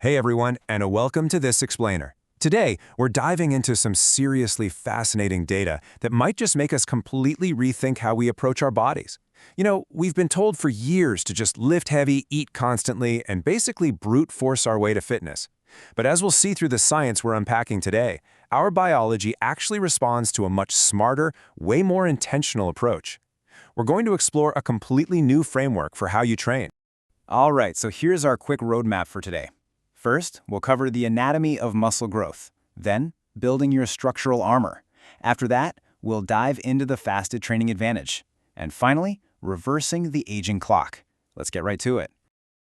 Hey everyone, and welcome to This Explainer. Today, we're diving into some seriously fascinating data that might just make us completely rethink how we approach our bodies. We've been told for years to just lift heavy, eat constantly, and basically brute force our way to fitness. But as we'll see through the science we're unpacking today, our biology actually responds to a much smarter, way more intentional approach. We're going to explore a completely new framework for how you train. All right, so here's our quick roadmap for today. First, we'll cover the anatomy of muscle growth, then building your structural armor. After that, we'll dive into the fasted training advantage. And finally, reversing the aging clock. Let's get right to it.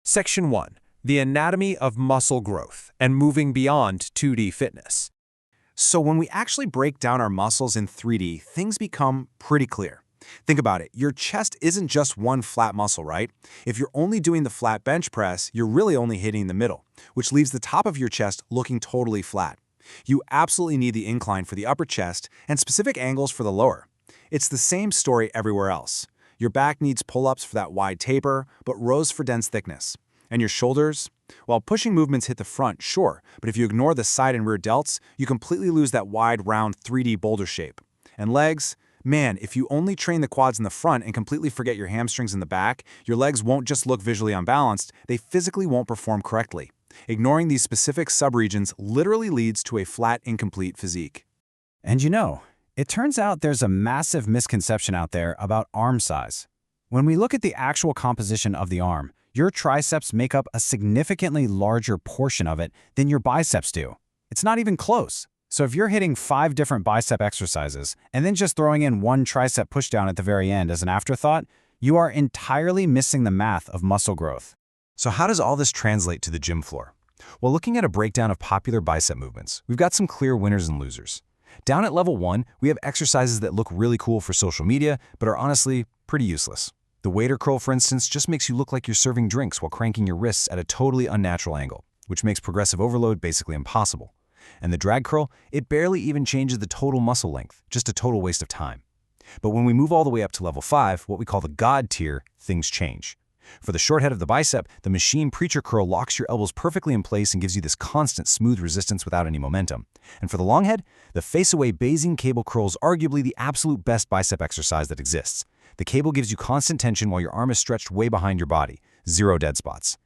Section 1. The anatomy of muscle growth and moving beyond 2D fitness. So when we actually break down our muscles in 3D, things become pretty clear. Think about it. Your chest isn't just one flat muscle, right? If you're only doing the flat bench press, you're really only hitting the middle, which leaves the top of your chest looking totally flat. You absolutely need the incline for the upper chest and specific angles for the lower. It's the same story everywhere else. Your back needs pull-ups for that wide taper, but rows for dense thickness. And your shoulders? While pushing movements hit the front, sure, but if you ignore the side and rear delts, you completely lose that wide, round 3D boulder shape. And legs? Man, if you only train the quads in the front and completely forget your hamstrings in the back, your legs won't just look visually unbalanced, they physically won't perform correctly. Ignoring these specific subregions literally leads to a flat, incomplete physique. And it turns out there's a massive misconception out there about arm size. When we look at the actual composition of the arm, your triceps make up a significantly larger portion of it than your biceps do. It's not even close. So if you're hitting 5 different bicep exercises and then just throwing in one tricep pushdown at the very end as an afterthought, you are entirely missing the math of muscle growth. So how does all this translate to the gym floor? Well, looking at a breakdown of popular bicep movements, we've got some clear winners and losers. Down at level 1, we have exercises that look really cool for social media, but are honestly pretty useless. The waiter curl, for instance, just makes you look like you're serving drinks while cranking your wrists at a totally unnatural angle, which makes progressive overload basically impossible. And the drag curl, it barely even changes the total muscle length, just a total waste of time. But when we move all the way up to level 5, what we call the God tier, things change. For the short head of the bicep, the machine preacher curl locks your elbows perfectly in place and gives you this constant smooth resistance without any momentum. And for the long head, the face-away Bayesian cable curl is arguably the absolute best bicep exercise that exists. The cable gives you constant tension while your arm is stretched way behind your body. Zero dead spots.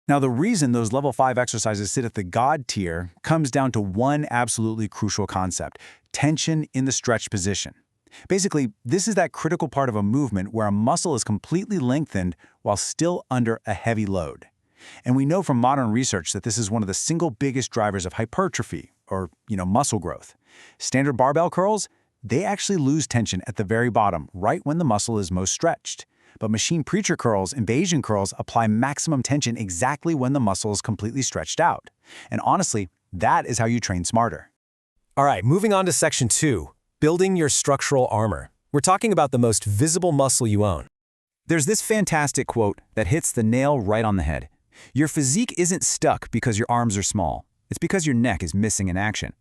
Now, the reason those level 5 exercises sit at the God tier comes down to one absolutely crucial concept: tension in the stretch position. Basically, this is that critical part of a movement where a muscle is completely lengthened while still under a heavy load. And we know from modern research that this is one of the single biggest drivers of hypertrophy, or muscle growth. Standard barbell curls, they actually lose tension at the very bottom, right when the muscle is most stretched. But machine preacher curls and Bayesian curls apply maximum tension exactly when the muscle is completely stretched out. And honestly, that is how you train smarter. All right, moving on to Section 2. Building your structural armor. We're talking about the most visible muscle you own. There's this fantastic quote that hits the nail right on the head. Your physique isn't stuck because your arms are small. It's because your neck is missing in action.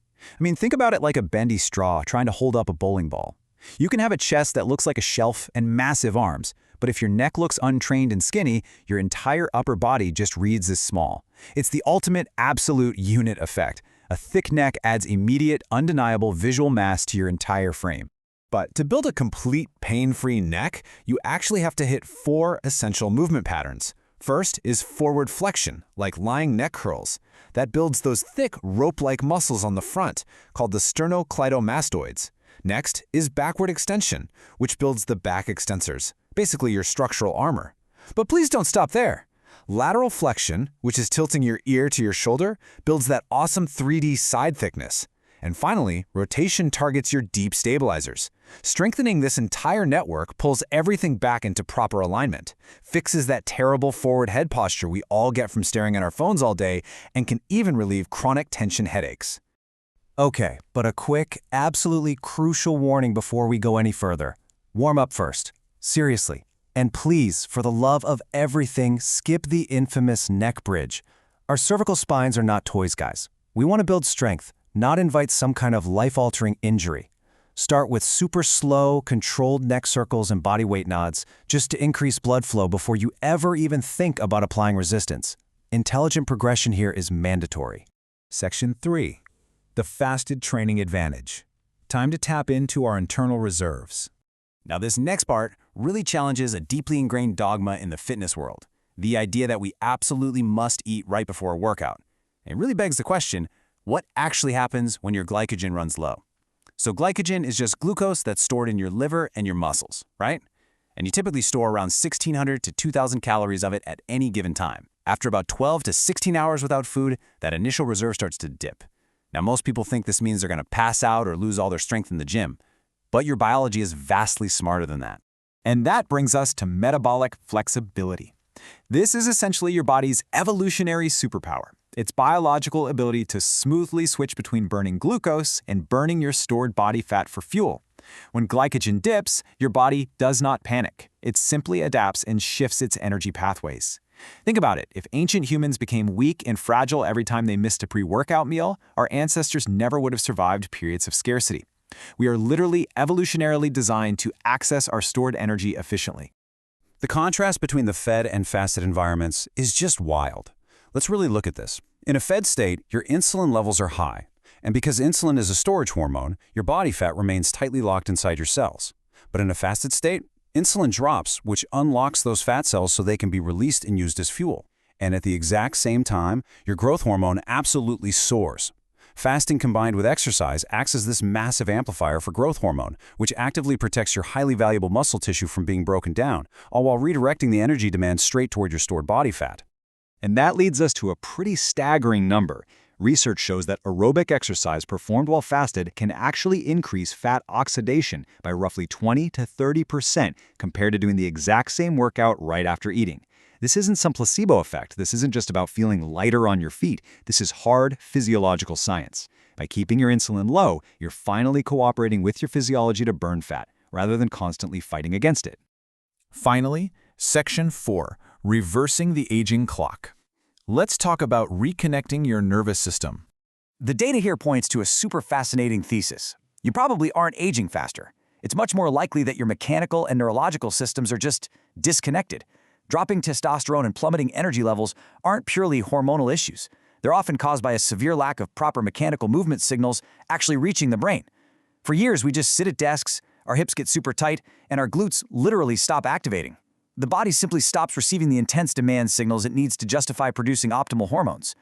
Think about it like a bendy straw trying to hold up a bowling ball. You can have a chest that looks like a shelf and massive arms, but if your neck looks untrained and skinny, your entire upper body just reads as small. It's the ultimate absolute unit effect. A thick neck adds immediate, undeniable visual mass to your entire frame. But to build a complete pain-free neck, you actually have to hit 4 essential movement patterns. First is forward flexion, like lying neck curls. That builds those thick, rope-like muscles on the front, called the sternocleidomastoids. Next is backward extension, which builds the back extensors, basically your structural armor. But please don't stop there. Lateral flexion, which is tilting your ear to your shoulder, builds that awesome 3D side thickness. And finally, rotation targets your deep stabilizers. Strengthening this entire network pulls everything back into proper alignment, fixes that terrible forward head posture we all get from staring at our phones all day, and can even relieve chronic tension headaches. Okay, but a quick, absolutely crucial warning before we go any further. Warm up first. Seriously. And please, for the love of everything, skip the infamous neck bridge. Our cervical spines are not toys, guys. We want to build strength, not invite some kind of life-altering injury. Start with super slow, controlled neck circles and body weight nods just to increase blood flow before you ever even think about applying resistance. Intelligent progression here is mandatory. Section 3. The fasted training advantage. Time to tap into our internal reserves. Now this next part really challenges a deeply ingrained dogma in the fitness world, the idea that we absolutely must eat right before a workout. It really begs the question, what actually happens when your glycogen runs low? So glycogen is just glucose that's stored in your liver and your muscles, right? And you typically store around 1,600 to 2,000 calories of it at any given time. After about 12 to 16 hours without food, that initial reserve starts to dip. Now most people think this means they're going to pass out or lose all their strength in the gym, but your biology is vastly smarter than that. And that brings us to metabolic flexibility. This is essentially your body's evolutionary superpower. Its biological ability to smoothly switch between burning glucose and burning your stored body fat for fuel. When glycogen dips, your body does not panic. It simply adapts and shifts its energy pathways. Think about it. If ancient humans became weak and fragile every time they missed a pre-workout meal, our ancestors never would have survived periods of scarcity. We are literally evolutionarily designed to access our stored energy efficiently. The contrast between the fed and fasted environments is just wild. Let's really look at this. In a fed state, your insulin levels are high. And because insulin is a storage hormone, your body fat remains tightly locked inside your cells. But in a fasted state, insulin drops, which unlocks those fat cells so they can be released and used as fuel. And at the exact same time, your growth hormone absolutely soars. Fasting combined with exercise acts as this massive amplifier for growth hormone, which actively protects your highly valuable muscle tissue from being broken down, all while redirecting the energy demand straight toward your stored body fat. And that leads us to a pretty staggering number. Research shows that aerobic exercise performed while fasted can actually increase fat oxidation by roughly 20 to 30% compared to doing the exact same workout right after eating. This isn't some placebo effect. This isn't just about feeling lighter on your feet. This is hard physiological science. By keeping your insulin low, you're finally cooperating with your physiology to burn fat, rather than constantly fighting against it. Finally, Section 4, Reversing the Aging Clock. Let's talk about reconnecting your nervous system. The data here points to a super fascinating thesis. You probably aren't aging faster. It's much more likely that your mechanical and neurological systems are just disconnected. Dropping testosterone and plummeting energy levels aren't purely hormonal issues. They're often caused by a severe lack of proper mechanical movement signals actually reaching the brain. For years, we just sit at desks, our hips get super tight, and our glutes literally stop activating. The body simply stops receiving the intense demand signals it needs to justify producing optimal hormones.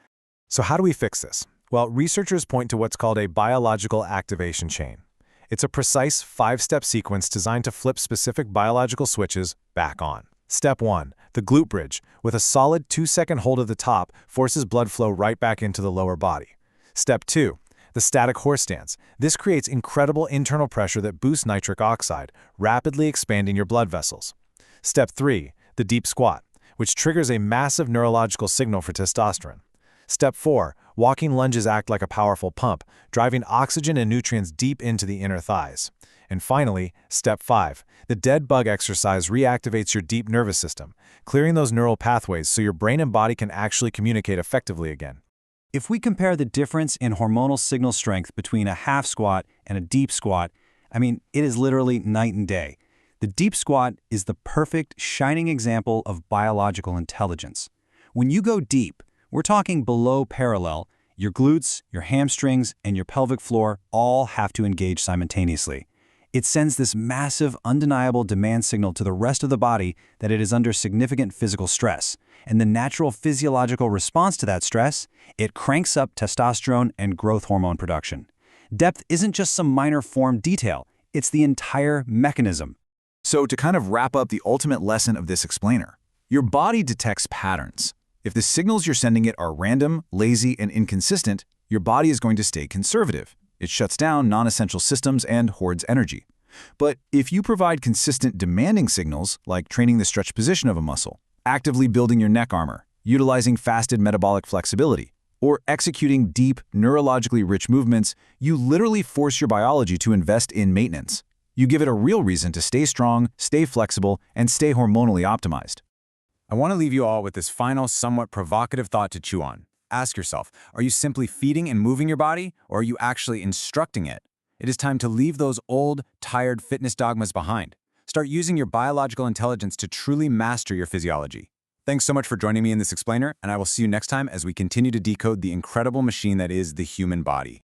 So how do we fix this? Well, researchers point to what's called a biological activation chain. It's a precise 5-step sequence designed to flip specific biological switches back on. Step 1, the glute bridge, with a solid 2-second hold at the top, forces blood flow right back into the lower body. Step 2, the static horse stance. This creates incredible internal pressure that boosts nitric oxide, rapidly expanding your blood vessels. Step 3, the deep squat, which triggers a massive neurological signal for testosterone. Step 4, walking lunges act like a powerful pump, driving oxygen and nutrients deep into the inner thighs. And finally, Step 5, the dead bug exercise reactivates your deep nervous system, clearing those neural pathways so your brain and body can actually communicate effectively again. If we compare the difference in hormonal signal strength between a half squat and a deep squat, it is literally night and day. The deep squat is the perfect, shining example of biological intelligence. When you go deep, we're talking below parallel, your glutes, your hamstrings, and your pelvic floor all have to engage simultaneously. It sends this massive, undeniable demand signal to the rest of the body that it is under significant physical stress. And the natural physiological response to that stress, it cranks up testosterone and growth hormone production. Depth isn't just some minor form detail, it's the entire mechanism. So to kind of wrap up the ultimate lesson of this explainer, your body detects patterns. If the signals you're sending it are random, lazy, and inconsistent, your body is going to stay conservative. It shuts down non-essential systems and hoards energy. But if you provide consistent demanding signals, like training the stretch position of a muscle, actively building your neck armor, utilizing fasted metabolic flexibility, or executing deep, neurologically rich movements, you literally force your biology to invest in maintenance. You give it a real reason to stay strong, stay flexible, and stay hormonally optimized. I want to leave you all with this final, somewhat provocative thought to chew on. Ask yourself, are you simply feeding and moving your body, or are you actually instructing it? It is time to leave those old, tired fitness dogmas behind. Start using your biological intelligence to truly master your physiology. Thanks so much for joining me in this explainer, and I will see you next time as we continue to decode the incredible machine that is the human body.